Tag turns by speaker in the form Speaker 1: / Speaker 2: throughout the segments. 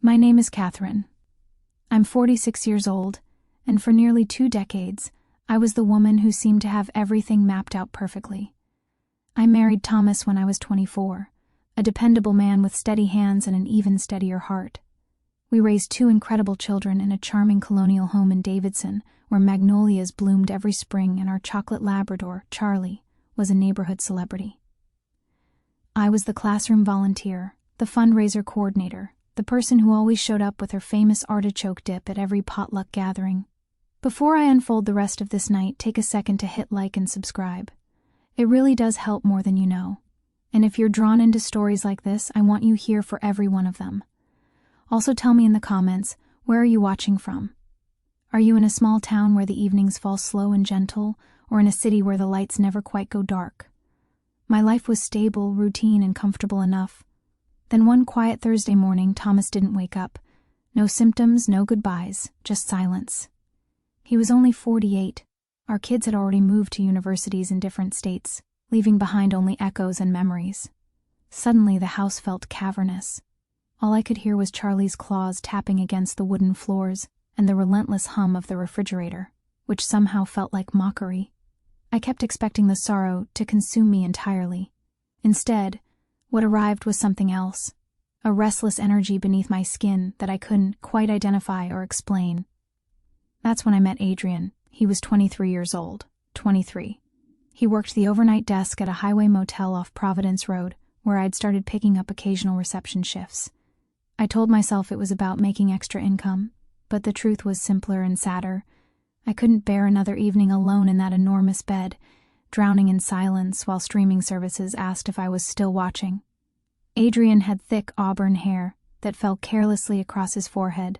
Speaker 1: My name is Catherine. I'm 46 years old, and for nearly 2 decades, I was the woman who seemed to have everything mapped out perfectly. I married Thomas when I was 24, a dependable man with steady hands and an even steadier heart. We raised 2 incredible children in a charming colonial home in Davidson, where magnolias bloomed every spring and our chocolate Labrador, Charlie, was a neighborhood celebrity. I was the classroom volunteer, the fundraiser coordinator, the person who always showed up with her famous artichoke dip at every potluck gathering. Before I unfold the rest of this night, take a second to hit like and subscribe. It really does help more than you know. And if you're drawn into stories like this, I want you here for every one of them. Also tell me in the comments, where are you watching from? Are you in a small town where the evenings fall slow and gentle, or in a city where the lights never quite go dark? My life was stable, routine, and comfortable enough. Then one quiet Thursday morning, Thomas didn't wake up. No symptoms, no goodbyes, just silence. He was only 48. Our kids had already moved to universities in different states, leaving behind only echoes and memories. Suddenly, the house felt cavernous. All I could hear was Charlie's claws tapping against the wooden floors and the relentless hum of the refrigerator, which somehow felt like mockery. I kept expecting the sorrow to consume me entirely. Instead, what arrived was something else, a restless energy beneath my skin that I couldn't quite identify or explain. That's when I met Adrian. He was 23 years old. 23. He worked the overnight desk at a highway motel off Providence Road, where I'd started picking up occasional reception shifts. I told myself it was about making extra income, but the truth was simpler and sadder. I couldn't bear another evening alone in that enormous bed, drowning in silence while streaming services asked if I was still watching. Adrian had thick auburn hair that fell carelessly across his forehead,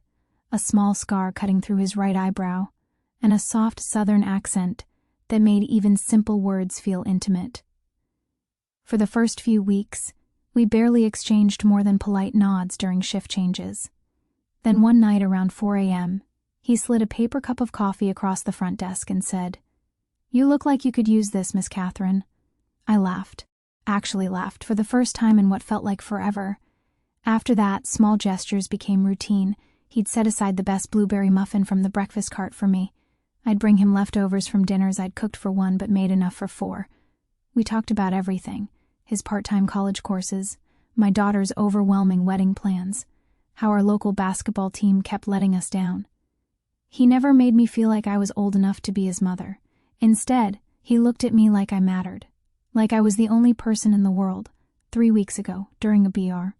Speaker 1: a small scar cutting through his right eyebrow, and a soft southern accent that made even simple words feel intimate. For the first few weeks, we barely exchanged more than polite nods during shift changes. Then one night around 4 a.m., he slid a paper cup of coffee across the front desk and said, "You look like you could use this, Miss Catherine." I laughed. Actually laughed, for the first time in what felt like forever. After that, small gestures became routine. He'd set aside the best blueberry muffin from the breakfast cart for me. I'd bring him leftovers from dinners I'd cooked for 1 but made enough for 4. We talked about everything: his part-time college courses, my daughter's overwhelming wedding plans, how our local basketball team kept letting us down. He never made me feel like I was old enough to be his mother. Instead, he looked at me like I mattered, like I was the only person in the world. 3 weeks ago, during a BR.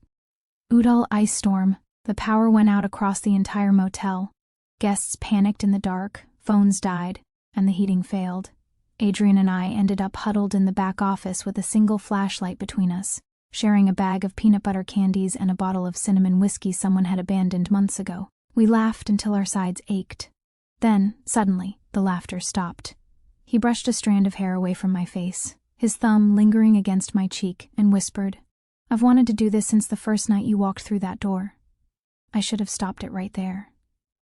Speaker 1: Udall ice storm. The power went out across the entire motel. Guests panicked in the dark, phones died, and the heating failed. Adrian and I ended up huddled in the back office with a single flashlight between us, sharing a bag of peanut butter candies and a bottle of cinnamon whiskey someone had abandoned months ago. We laughed until our sides ached. Then, suddenly, the laughter stopped. He brushed a strand of hair away from my face, his thumb lingering against my cheek, and whispered, "I've wanted to do this since the first night you walked through that door." I should have stopped it right there.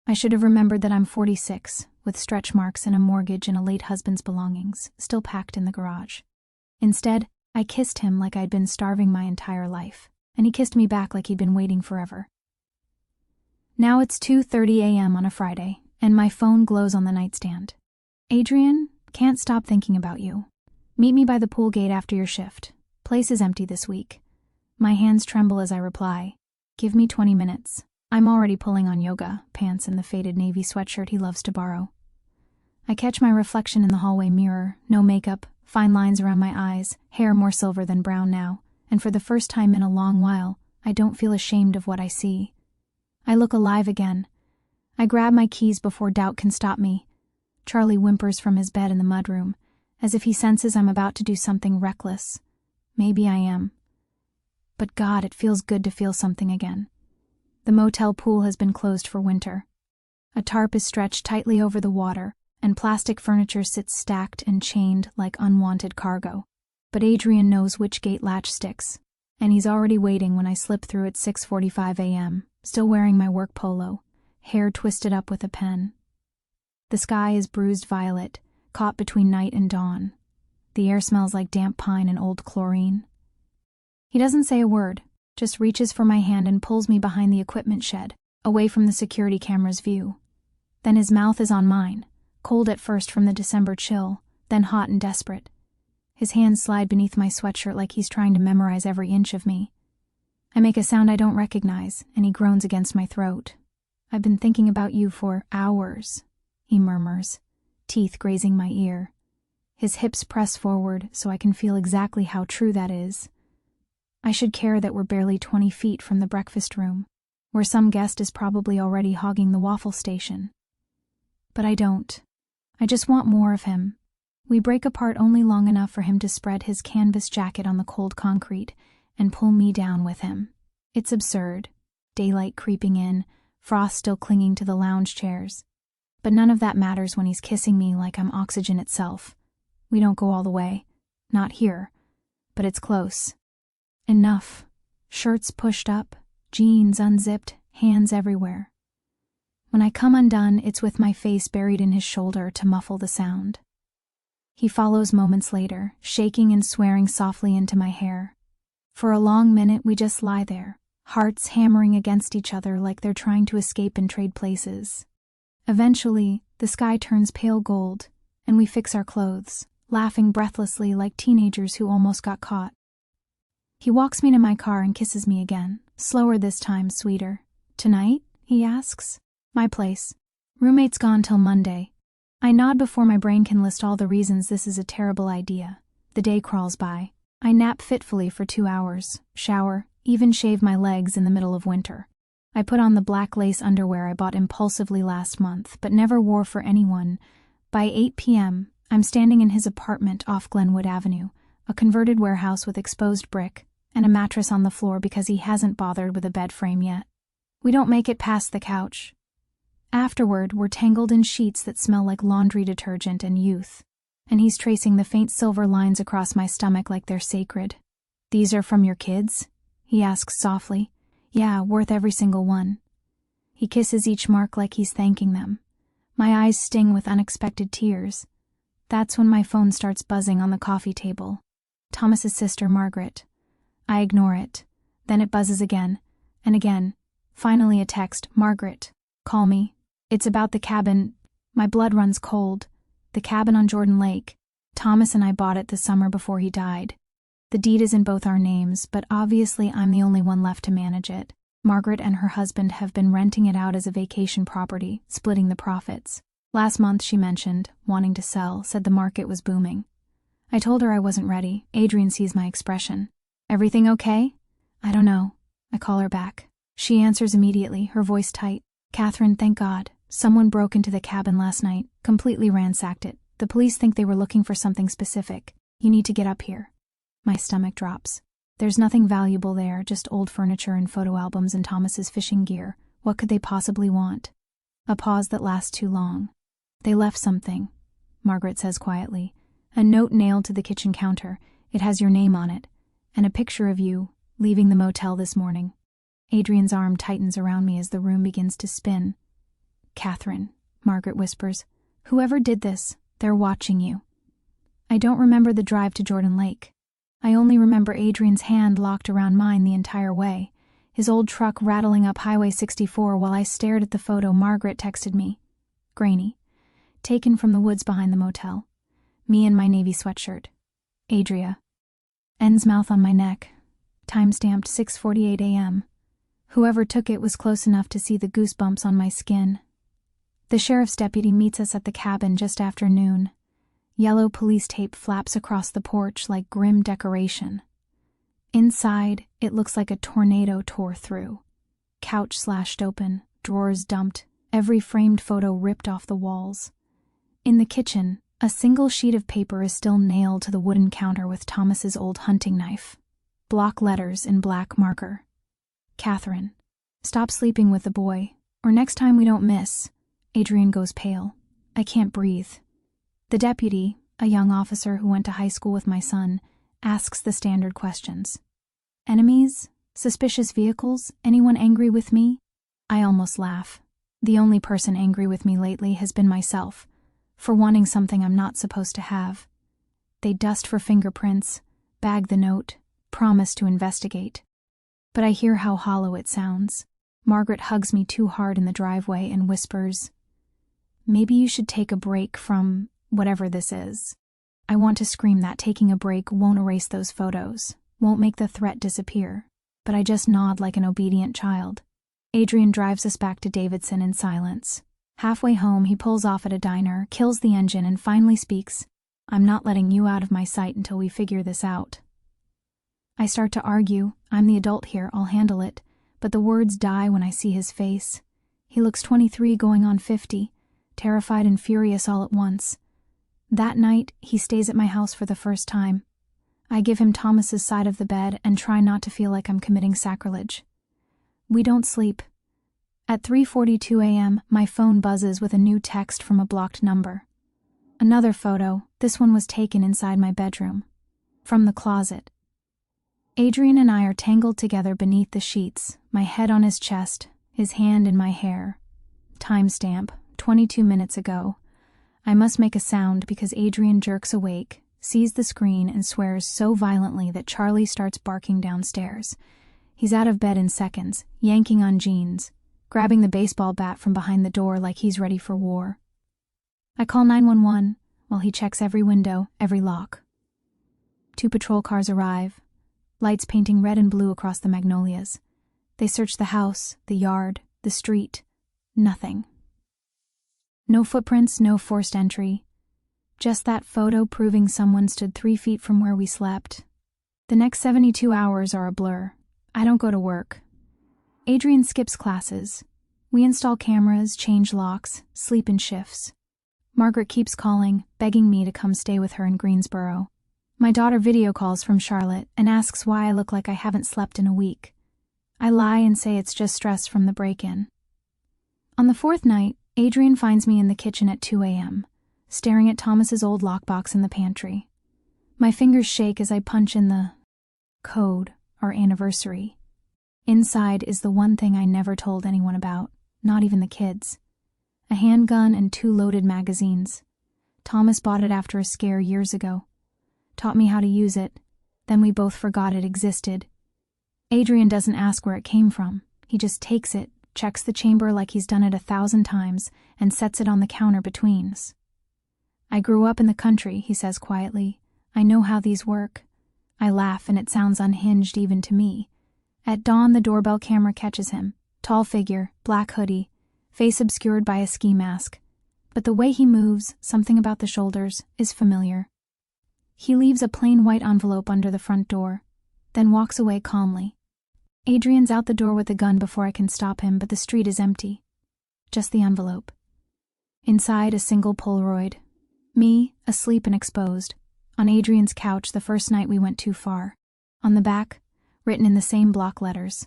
Speaker 1: I should have remembered that I'm 46, with stretch marks and a mortgage and a late husband's belongings, still packed in the garage. Instead, I kissed him like I'd been starving my entire life, and he kissed me back like he'd been waiting forever. Now it's 2:30 a.m. on a Friday, and my phone glows on the nightstand. "Adrian, can't stop thinking about you. Meet me by the pool gate after your shift. Place is empty this week." My hands tremble as I reply, "Give me 20 minutes. I'm already pulling on yoga pants and the faded navy sweatshirt he loves to borrow." I catch my reflection in the hallway mirror, no makeup, fine lines around my eyes, hair more silver than brown now, and for the first time in a long while, I don't feel ashamed of what I see. I look alive again. I grab my keys before doubt can stop me. Charlie whimpers from his bed in the mudroom, as if he senses I'm about to do something reckless. Maybe I am. But God, it feels good to feel something again. The motel pool has been closed for winter. A tarp is stretched tightly over the water, and plastic furniture sits stacked and chained like unwanted cargo. But Adrian knows which gate latch sticks, and he's already waiting when I slip through at 6:45 a.m., still wearing my work polo, hair twisted up with a pen. The sky is bruised violet, caught between night and dawn. The air smells like damp pine and old chlorine. He doesn't say a word, just reaches for my hand and pulls me behind the equipment shed, away from the security camera's view. Then his mouth is on mine, cold at first from the December chill, then hot and desperate. His hands slide beneath my sweatshirt like he's trying to memorize every inch of me. I make a sound I don't recognize, and he groans against my throat. "I've been thinking about you for hours," he murmurs, teeth grazing my ear. His hips press forward so I can feel exactly how true that is. I should care that we're barely 20 feet from the breakfast room, where some guest is probably already hogging the waffle station. But I don't. I just want more of him. We break apart only long enough for him to spread his canvas jacket on the cold concrete and pull me down with him. It's absurd. Daylight creeping in, frost still clinging to the lounge chairs. But none of that matters when he's kissing me like I'm oxygen itself. We don't go all the way. Not here. But it's close. Enough. Shirts pushed up, jeans unzipped, hands everywhere. When I come undone, it's with my face buried in his shoulder to muffle the sound. He follows moments later, shaking and swearing softly into my hair. For a long minute we just lie there, hearts hammering against each other like they're trying to escape and trade places. Eventually, the sky turns pale gold, and we fix our clothes, laughing breathlessly like teenagers who almost got caught. He walks me to my car and kisses me again, slower this time, sweeter. "Tonight?" he asks. "My place. Roommate's gone till Monday." I nod before my brain can list all the reasons this is a terrible idea. The day crawls by. I nap fitfully for 2 hours, shower, even shave my legs in the middle of winter. I put on the black lace underwear I bought impulsively last month, but never wore for anyone. By 8 p.m., I'm standing in his apartment off Glenwood Avenue, a converted warehouse with exposed brick, and a mattress on the floor because he hasn't bothered with a bed frame yet. We don't make it past the couch. Afterward, we're tangled in sheets that smell like laundry detergent and youth, and he's tracing the faint silver lines across my stomach like they're sacred. "These are from your kids?" he asks softly. "Yeah, worth every single one." He kisses each mark like he's thanking them. My eyes sting with unexpected tears. That's when my phone starts buzzing on the coffee table. Thomas's sister, Margaret. I ignore it. Then it buzzes again, and again. Finally a text, "Margaret, call me. It's about the cabin." My blood runs cold. The cabin on Jordan Lake. Thomas and I bought it the summer before he died. The deed is in both our names, but obviously I'm the only one left to manage it. Margaret and her husband have been renting it out as a vacation property, splitting the profits. Last month she mentioned, wanting to sell, said the market was booming. I told her I wasn't ready. Adrian sees my expression. "Everything okay?" "I don't know." I call her back. She answers immediately, her voice tight. "Catherine, thank God. Someone broke into the cabin last night, completely ransacked it. The police think they were looking for something specific. You need to get up here." My stomach drops. There's nothing valuable there, just old furniture and photo albums and Thomas's fishing gear. What could they possibly want? A pause that lasts too long. "They left something," Margaret says quietly. "A note nailed to the kitchen counter. It has your name on it, and a picture of you, leaving the motel this morning." Adrian's arm tightens around me as the room begins to spin. "Catherine," Margaret whispers, "whoever did this, they're watching you." I don't remember the drive to Jordan Lake. I only remember Adrian's hand locked around mine the entire way, his old truck rattling up Highway 64 while I stared at the photo Margaret texted me. Grainy. Taken from the woods behind the motel. Me in my navy sweatshirt. Adria. N's mouth on my neck. Time-stamped 6:48 a.m. Whoever took it was close enough to see the goosebumps on my skin. The sheriff's deputy meets us at the cabin just after noon. Yellow police tape flaps across the porch like grim decoration. Inside, it looks like a tornado tore through. Couch slashed open, drawers dumped, every framed photo ripped off the walls. In the kitchen, a single sheet of paper is still nailed to the wooden counter with Thomas's old hunting knife. Block letters in black marker. "Catherine, stop sleeping with the boy, or next time we don't miss." Adrian goes pale. I can't breathe. The deputy, a young officer who went to high school with my son, asks the standard questions. "Enemies? Suspicious vehicles? Anyone angry with me?" I almost laugh. The only person angry with me lately has been myself, for wanting something I'm not supposed to have. They dust for fingerprints, bag the note, promise to investigate. but I hear how hollow it sounds. Margaret hugs me too hard in the driveway and whispers, "Maybe you should take a break from whatever this is." I want to scream that taking a break won't erase those photos, won't make the threat disappear, but I just nod like an obedient child. Adrian drives us back to Davidson in silence. Halfway home, he pulls off at a diner, kills the engine, and finally speaks, "I'm not letting you out of my sight until we figure this out." I start to argue, I'm the adult here, I'll handle it, but the words die when I see his face. He looks 23 going on 50, terrified and furious all at once. That night, he stays at my house for the first time. I give him Thomas's side of the bed and try not to feel like I'm committing sacrilege. We don't sleep. At 3:42 a.m., my phone buzzes with a new text from a blocked number. Another photo, this one was taken inside my bedroom. From the closet. Adrian and I are tangled together beneath the sheets, my head on his chest, his hand in my hair. Timestamp, 22 minutes ago. I must make a sound because Adrian jerks awake, sees the screen, and swears so violently that Charlie starts barking downstairs. He's out of bed in seconds, yanking on jeans, grabbing the baseball bat from behind the door like he's ready for war. I call 911 while he checks every window, every lock. 2 patrol cars arrive, lights painting red and blue across the magnolias. They search the house, the yard, the street. Nothing. No footprints, no forced entry. Just that photo proving someone stood 3 feet from where we slept. The next 72 hours are a blur. I don't go to work. Adrian skips classes. We install cameras, change locks, sleep in shifts. Margaret keeps calling, begging me to come stay with her in Greensboro. My daughter video calls from Charlotte and asks why I look like I haven't slept in a week. I lie and say it's just stress from the break-in. On the 4th night, Adrian finds me in the kitchen at 2 a.m., staring at Thomas's old lockbox in the pantry. My fingers shake as I punch in the code, our anniversary. Inside is the one thing I never told anyone about, not even the kids. A handgun and 2 loaded magazines. Thomas bought it after a scare years ago. Taught me how to use it, then we both forgot it existed. Adrian doesn't ask where it came from. He just takes it, checks the chamber like he's done it 1,000 times, and sets it on the counter between us. "I grew up in the country," he says quietly. "I know how these work." I laugh and it sounds unhinged even to me. At dawn, the doorbell camera catches him. Tall figure, black hoodie, face obscured by a ski mask. But the way he moves, something about the shoulders, is familiar. He leaves a plain white envelope under the front door, then walks away calmly. Adrian's out the door with the gun before I can stop him, but the street is empty. Just the envelope. Inside, a single Polaroid. Me, asleep and exposed. On Adrian's couch the first night we went too far. On the back, written in the same block letters.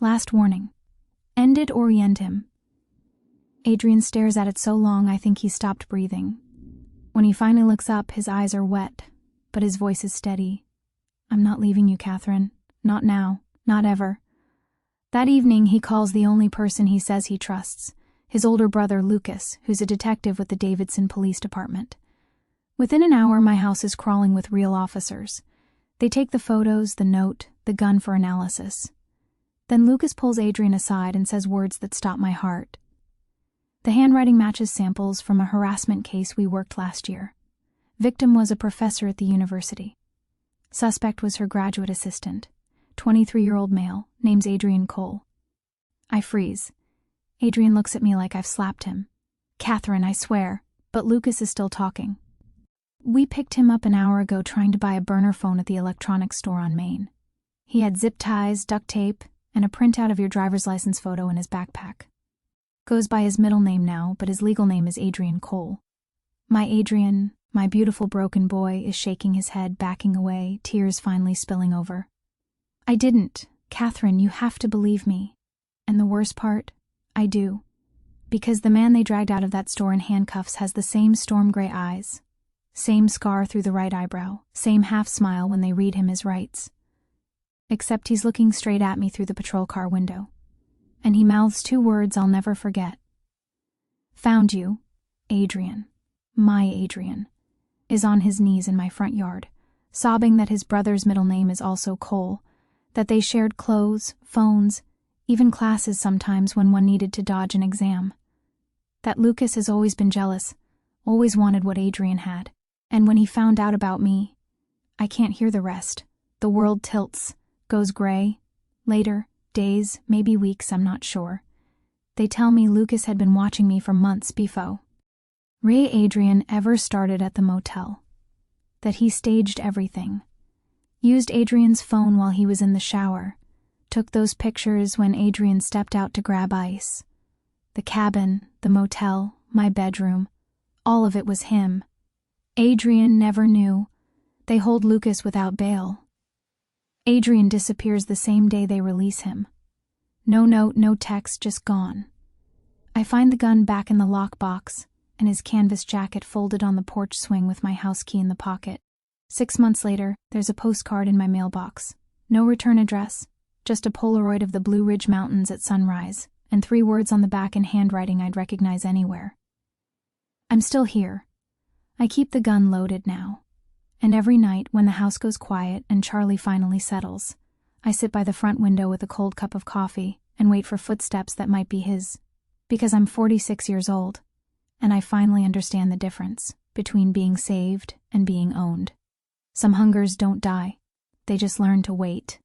Speaker 1: Last warning. End it or end him. Adrian stares at it so long I think he stopped breathing. When he finally looks up, his eyes are wet, but his voice is steady. "I'm not leaving you, Catherine. Not now. Not ever." That evening, he calls the only person he says he trusts, his older brother Lucas, who's a detective with the Davidson Police Department. Within an hour, my house is crawling with real officers. They take the photos, the note, the gun for analysis. Then Lucas pulls Adrian aside and says words that stop my heart. The handwriting matches samples from a harassment case we worked last year. Victim was a professor at the university. Suspect was her graduate assistant, 23-year-old male, names Adrian Cole. I freeze. Adrian looks at me like I've slapped him. "Catherine, I swear," but Lucas is still talking. "We picked him up an hour ago trying to buy a burner phone at the electronics store on Main. He had zip ties, duct tape, and a printout of your driver's license photo in his backpack. Goes by his middle name now, but his legal name is Adrian Cole." My Adrian, my beautiful broken boy, is shaking his head, backing away, tears finally spilling over. "I didn't. Catherine, you have to believe me. And the worst part, I do. Because the man they dragged out of that store in handcuffs has the same storm gray eyes, same scar through the right eyebrow, same half smile when they read him his rights. Except he's looking straight at me through the patrol car window. And he mouths 2 words I'll never forget. "Found you, Adrian, my Adrian," is on his knees in my front yard, sobbing that his brother's middle name is also Cole, that they shared clothes, phones, even classes sometimes when one needed to dodge an exam. That Lucas has always been jealous, always wanted what Adrian had. And when he found out about me, I can't hear the rest. The world tilts, goes gray. Later, days, maybe weeks, I'm not sure. They tell me Lucas had been watching me for months before. Ray Adrian ever started at the motel. That he staged everything. Used Adrian's phone while he was in the shower. Took those pictures when Adrian stepped out to grab ice. The cabin, the motel, my bedroom, all of it was him. Adrian never knew. They hold Lucas without bail. Adrian disappears the same day they release him. No note, no text, just gone. I find the gun back in the lockbox and his canvas jacket folded on the porch swing with my house key in the pocket. 6 months later, there's a postcard in my mailbox. No return address, just a Polaroid of the Blue Ridge Mountains at sunrise, and 3 words on the back in handwriting I'd recognize anywhere. I'm still here. I keep the gun loaded now. And every night, when the house goes quiet and Charlie finally settles, I sit by the front window with a cold cup of coffee and wait for footsteps that might be his. Because I'm 46 years old, and I finally understand the difference between being saved and being owned. Some hungers don't die. They just learn to wait.